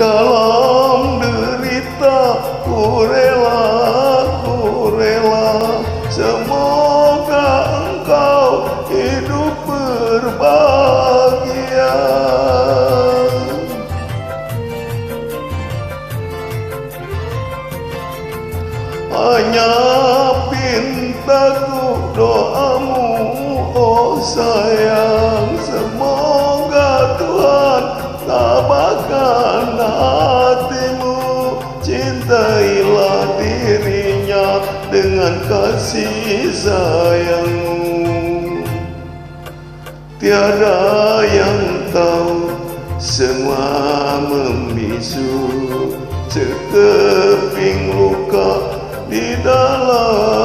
dalam derita ku rela, semoga engkau hidup berbahagia. Hanya pintaku doamu, oh sayang, semoga Tuhan tabahkan hatimu. Cintailah dirinya dengan kasih sayangmu. Tiada yang tahu, semua membisu sekeping luka di dalam